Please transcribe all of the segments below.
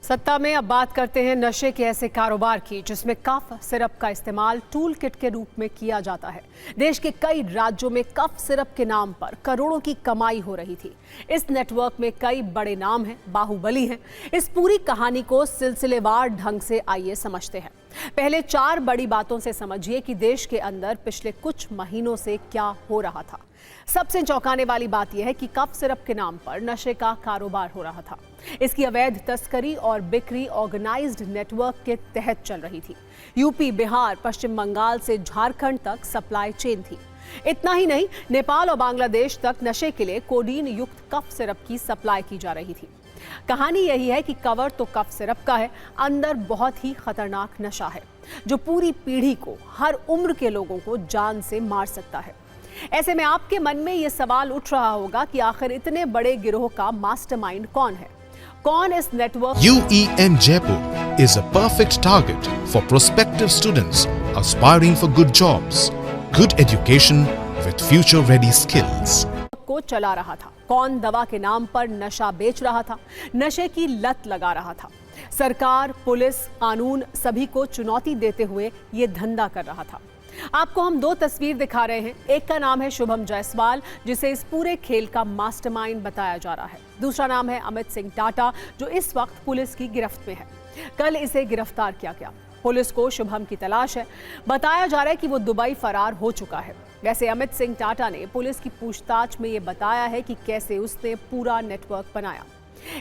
सत्ता में अब बात करते हैं नशे के ऐसे कारोबार की जिसमें कफ सिरप का इस्तेमाल टूल किट के रूप में किया जाता है। देश के कई राज्यों में कफ सिरप के नाम पर करोड़ों की कमाई हो रही थी। इस नेटवर्क में कई बड़े नाम हैं, बाहुबली हैं। इस पूरी कहानी को सिलसिलेवार ढंग से आइए समझते हैं। पहले 4 बड़ी बातों से समझिए कि देश के अंदर पिछले कुछ महीनों से क्या हो रहा था। सबसे चौंकाने वाली बात यह है कि कफ सिरप के नाम पर नशे का कारोबार हो रहा था। इसकी अवैध तस्करी और बिक्री ऑर्गेनाइज्ड नेटवर्क के तहत चल रही थी। यूपी, बिहार, पश्चिम बंगाल से झारखंड तक सप्लाई चेन थी। इतना ही नहीं, नेपाल और बांग्लादेश तक नशे के लिए कोडीन युक्त कफ सिरप की सप्लाई की जा रही थी। कहानी यही है कि कवर तो कफ सिरप का है, अंदर बहुत ही खतरनाक नशा है जो पूरी पीढ़ी को, हर उम्र के लोगों को जान से मार सकता है। ऐसे में आपके मन में यह सवाल उठ रहा होगा कि आखिर इतने बड़े गिरोह का मास्टरमाइंड कौन है? कौन इस network? UEN Jaipur is a perfect target for prospective students aspiring for good jobs, good education with future-ready skills. को चला रहा था? कौन दवा के नाम पर नशा बेच रहा था, नशे की लत लगा रहा था? सरकार, पुलिस, कानून सभी को चुनौती देते हुए ये धंधा कर रहा था। आपको हम 2 तस्वीर दिखा रहे हैं। एक का नाम है शुभम जायसवाल, जिसे इस पूरे खेल का मास्टरमाइंड बताया जा रहा है। दूसरा नाम है अमित सिंह टाटा, जो इस वक्त पुलिस की गिरफ्त में है। कल इसे गिरफ्तार किया गया। पुलिस को शुभम की तलाश है। बताया जा रहा है कि वो दुबई फरार हो चुका है। वैसे अमित सिंह टाटा ने पुलिस की पूछताछ में ये बताया है कि कैसे उसने पूरा नेटवर्क बनाया।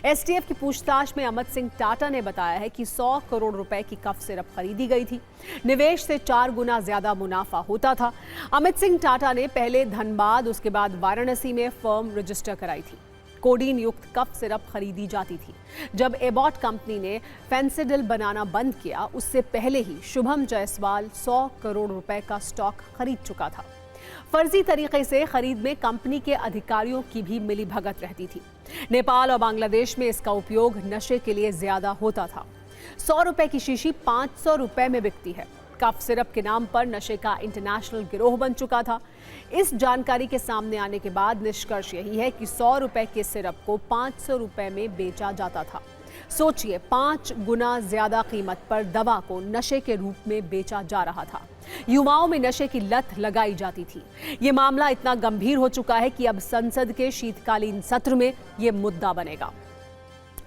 एसटीएफ की पूछताछ में अमित सिंह टाटा ने बताया है कि 100 करोड़ रुपए की कफ सिरप खरीदी गई थी। निवेश से 4 गुना ज्यादा मुनाफा होता था। अमित सिंह टाटा ने पहले धनबाद, उसके बाद वाराणसी में फर्म रजिस्टर कराई थी। कोडीन युक्त कफ सिरप खरीदी जाती थी। जब एबॉट कंपनी ने फेंसिडिल बनाना बंद किया, उससे पहले ही शुभम जायसवाल 100 करोड़ रुपए का स्टॉक खरीद चुका था। फर्जी तरीके से खरीद में कंपनी के अधिकारियों की भी मिलीभगत रहती थी। नेपाल और बांग्लादेश में इसका उपयोग नशे के लिए ज्यादा होता था। 100 रुपए की शीशी 500 रुपए में बिकती है। कफ सिरप के नाम पर नशे का इंटरनेशनल गिरोह बन चुका था। इस जानकारी के सामने आने के बाद निष्कर्ष यही है कि 100 रुपए के सिरप को 500 रुपए में बेचा जाता था। सोचिए, 5 गुना ज्यादा कीमत पर दवा को नशे के रूप में बेचा जा रहा था। युवाओं में नशे की लत लगाई जाती थी। ये मामला इतना गंभीर हो चुका है कि अब संसद के शीतकालीन सत्र में ये मुद्दा बनेगा।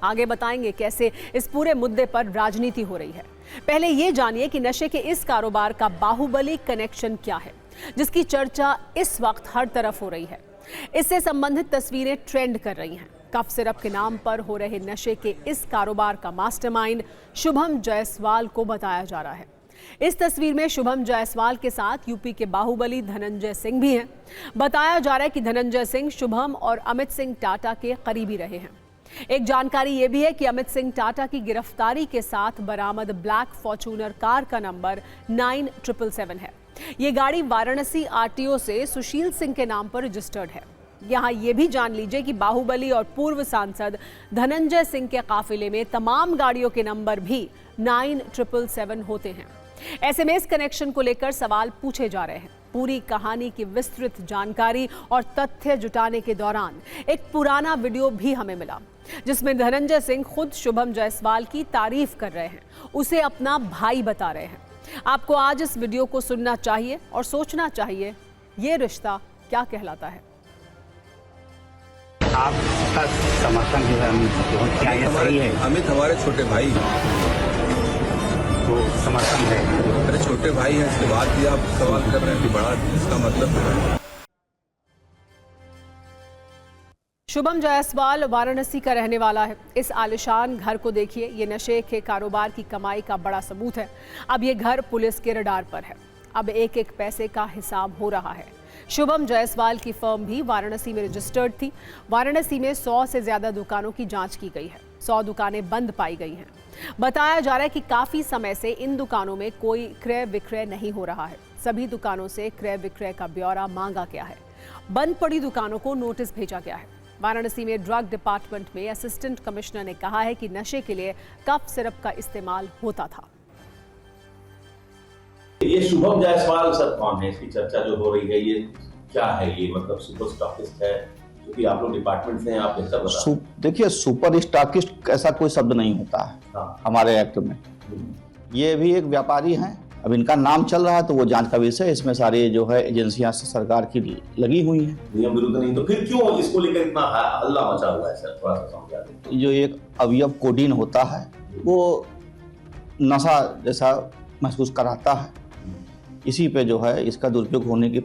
आगे बताएंगे कैसे इस पूरे मुद्दे पर राजनीति हो रही है। पहले ये जानिए कि नशे के इस कारोबार का बाहुबली कनेक्शन क्या है, जिसकी चर्चा इस वक्त हर तरफ हो रही है। इससे संबंधित तस्वीरें ट्रेंड कर रही हैं। कफ सिरप के नाम पर हो रहे नशे के इस कारोबार का मास्टरमाइंड शुभम जायसवाल को बताया जा रहा है। इस तस्वीर में शुभम जायसवाल के साथ यूपी के बाहुबली धनंजय सिंह भी हैं। बताया जा रहा है कि धनंजय सिंह शुभम और अमित सिंह टाटा के करीबी रहे हैं। एक जानकारी यह भी है कि अमित सिंह टाटा की गिरफ्तारी के साथ बरामद ब्लैक फॉर्च्यूनर कार का नंबर 9777 है। ये गाड़ी वाराणसी आरटीओ से सुशील सिंह के नाम पर रजिस्टर्ड है। यहाँ ये भी जान लीजिए कि बाहुबली और पूर्व सांसद धनंजय सिंह के काफिले में तमाम गाड़ियों के नंबर भी 9777 होते हैं। ऐसे में इस कनेक्शन को लेकर सवाल पूछे जा रहे हैं। पूरी कहानी की विस्तृत जानकारी और तथ्य जुटाने के दौरान एक पुराना वीडियो भी हमें मिला, जिसमें धनंजय सिंह खुद शुभम जायसवाल की तारीफ कर रहे हैं, उसे अपना भाई बता रहे हैं। आपको आज इस वीडियो को सुनना चाहिए और सोचना चाहिए, ये रिश्ता क्या कहलाता है। आपका समर्थन जो है क्या ये सही है? अमित हमारे छोटे भाई, तो समर्थन है। अरे छोटे भाई हैं, इसके बाद भी आप सवाल कर रहे हैं कि बड़ा, इसका मतलब है। शुभम जायसवाल वाराणसी का रहने वाला है। इस आलिशान घर को देखिए, ये नशे के कारोबार की कमाई का बड़ा सबूत है। अब ये घर पुलिस के रडार पर है। अब एक एक पैसे का हिसाब हो रहा है। शुभम जायसवाल की फर्म भी वाराणसी में रजिस्टर्ड थी। वाराणसी में 100 से ज्यादा दुकानों की जांच की गई है। 100 दुकानें बंद पाई गई हैं। बताया जा रहा है कि काफी समय से इन दुकानों में कोई क्रय विक्रय नहीं हो रहा है। सभी दुकानों से क्रय विक्रय का ब्यौरा मांगा गया है। बंद पड़ी दुकानों को नोटिस भेजा गया है। वाराणसी में ड्रग डिपार्टमेंट में असिस्टेंट कमिश्नर ने कहा है कि नशे के लिए कफ सिरप का इस्तेमाल होता था। ये शुभम जायसवाल सर कौन है? इसकी चर्चा जो हो रही है, ये क्या है? ये मतलब सुपर स्टॉकिस्ट है क्योंकि आप लोग डिपार्टमेंट से हैं, आप बेहतर बता। देखिए, सुपर स्टॉकिस्ट ऐसा कोई शब्द नहीं होता है हाँ। हमारे एक्ट में। ये भी एक व्यापारी हैं, अब इनका नाम चल रहा है तो वो जांच का विषय है। इसमें सारी जो है एजेंसियां सरकार की लगी हुई हैं। नियम विरुद्ध नहीं तो फिर क्यों इसको लेकर इतना हल्ला मचा हुआ है सर? थोड़ा सा समझा दें। जो एक अवयव कोडीन होता है वो नशा जैसा महसूस कराता है, इसी पे जो है इसका दुरुपयोग होने की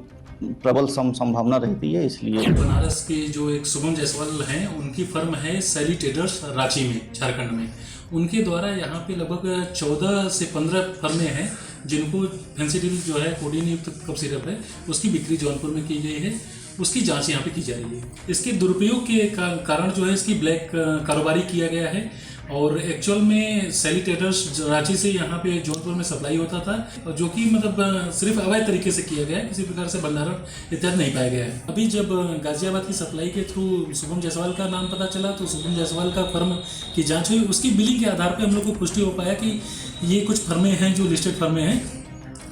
प्रबल संभावना रहती है। इसलिए बनारस के जो एक शुभम जायसवाल हैं, उनकी फर्म है सैली ट्रेडर्स रांची में, झारखंड में। उनके द्वारा यहाँ पे लगभग 14 से 15 फर्में हैं जिनको फेंसिडिल जो है कोडीन युक्त कफ सिरप है उसकी बिक्री जौनपुर में की गई है। उसकी जांच यहाँ पे की जा रही है। इसके दुरुपयोग के कारण जो है इसकी ब्लैक कारोबारी किया गया है और एक्चुअल में सैली ट्रेडर्स रांची से यहाँ पे जौनपुर में सप्लाई होता था, जो कि मतलब सिर्फ अवैध तरीके से किया गया है, किसी प्रकार से भंडारण इत्यादि नहीं पाया गया है। अभी जब गाजियाबाद की सप्लाई के थ्रू शुभम जायसवाल का नाम पता चला तो शुभम जायसवाल का फर्म की जांच हुई। उसकी बिलिंग के आधार पर हम लोग को पुष्टि हो पाया कि ये कुछ फर्में हैं जो लिस्टेड फर्में हैं,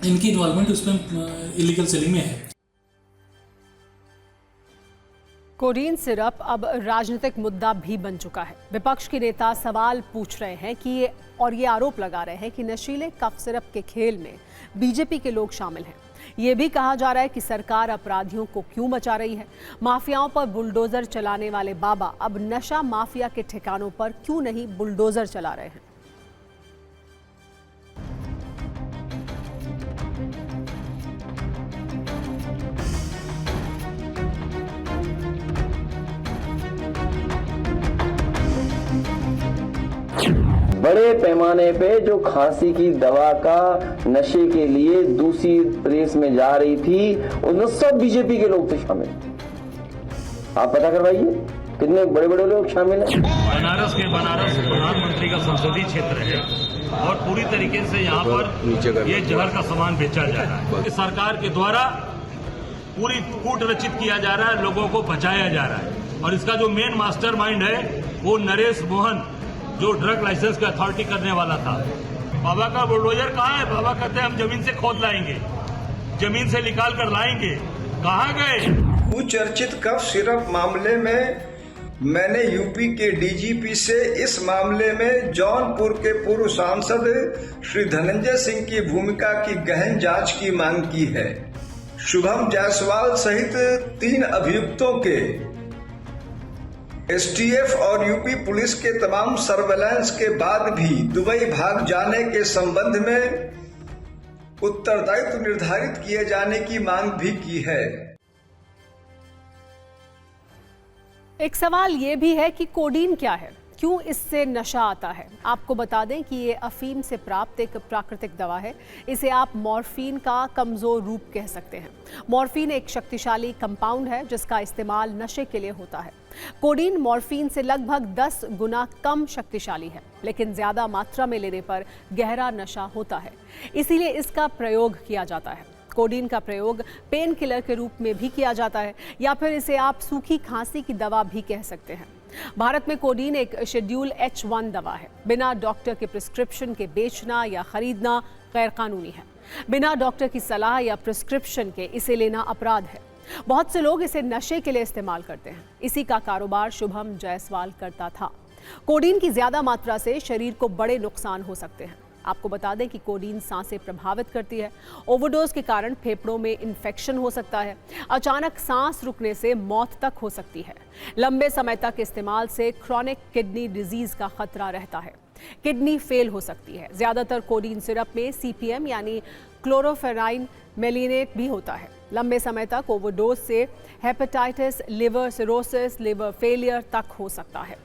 इनकी इन्वॉल्वमेंट उसमें इलीगल सेलिंग में है। कोडीन सिरप अब राजनीतिक मुद्दा भी बन चुका है। विपक्ष के नेता सवाल पूछ रहे हैं कि ये आरोप लगा रहे हैं कि नशीले कफ सिरप के खेल में बीजेपी के लोग शामिल हैं। ये भी कहा जा रहा है कि सरकार अपराधियों को क्यों मचा रही है। माफियाओं पर बुलडोजर चलाने वाले बाबा अब नशा माफिया के ठिकानों पर क्यों नहीं बुलडोजर चला रहे हैं। बड़े पैमाने पे जो खांसी की दवा का नशे के लिए दूसरी प्रेस में जा रही थी, उनमें सब बीजेपी के लोग थे शामिल। आप पता करवाइए कितने बड़े बड़े लोग शामिल हैं। बनारस प्रधानमंत्री का संसदीय क्षेत्र है और पूरी तरीके से यहाँ पर ये जहर का सामान बेचा जा रहा है। सरकार के द्वारा पूरी कूट रचित किया जा रहा है, लोगों को बचाया जा रहा है और इसका जो मेन मास्टरमाइंड है वो नरेश मोहन, जो ड्रग लाइसेंस का अथॉरिटी करने वाला था। बाबा का बुलडोजर कहाँ है? बाबा कहते हैं हम जमीन से खोद लाएंगे, जमीन से निकाल कर लाएंगे। कहाँ गए? कुचर्चित कफ सिरप मामले में मैंने यूपी के डीजीपी से इस मामले में जौनपुर के पूर्व सांसद श्री धनंजय सिंह की भूमिका की गहन जांच की मांग की है। शुभम जायसवाल सहित 3 अभियुक्तों के एसटीएफ और यूपी पुलिस के तमाम सर्वेलेंस के बाद भी दुबई भाग जाने के संबंध में उत्तरदायित्व निर्धारित किए जाने की मांग भी की है। एक सवाल ये भी है कि कोडीन क्या है, क्यों इससे नशा आता है। आपको बता दें कि ये अफीम से प्राप्त एक प्राकृतिक दवा है। इसे आप मॉर्फिन का कमजोर रूप कह सकते हैं। मॉर्फिन एक शक्तिशाली कंपाउंड है जिसका इस्तेमाल नशे के लिए होता है। कोडीन मॉर्फिन से लगभग 10 गुना कम शक्तिशाली है, लेकिन ज्यादा मात्रा में लेने पर गहरा नशा होता है, इसीलिए इसका प्रयोग किया जाता है। कोडीन का प्रयोग पेन किलर के रूप में भी किया जाता है या फिर इसे आप सूखी खांसी की दवा भी कह सकते हैं। भारत में कोडीन एक शेड्यूल H1 दवा है। बिना डॉक्टर के प्रिस्क्रिप्शन के बेचना या खरीदना गैर कानूनी है। बिना डॉक्टर की सलाह या प्रिस्क्रिप्शन के इसे लेना अपराध है। बहुत से लोग इसे नशे के लिए इस्तेमाल करते हैं। इसी का कारोबार शुभम जायसवाल करता था। कोडीन की ज्यादा मात्रा से शरीर को बड़े नुकसान हो सकते हैं। आपको बता दें कि कोडीन सांसें प्रभावित करती है। ओवरडोज के कारण फेफड़ों में इन्फेक्शन हो सकता है। अचानक सांस रुकने से मौत तक हो सकती है। लंबे समय तक इस्तेमाल से क्रॉनिक किडनी डिजीज का खतरा रहता है। किडनी फेल हो सकती है। ज्यादातर कोडीन सिरप में CPM यानी क्लोरोफेनाइन मेलिनेट भी होता है। लंबे समय तक ओवरडोज से hepatitis, liver cirrhosis, liver failure तक हो सकता है।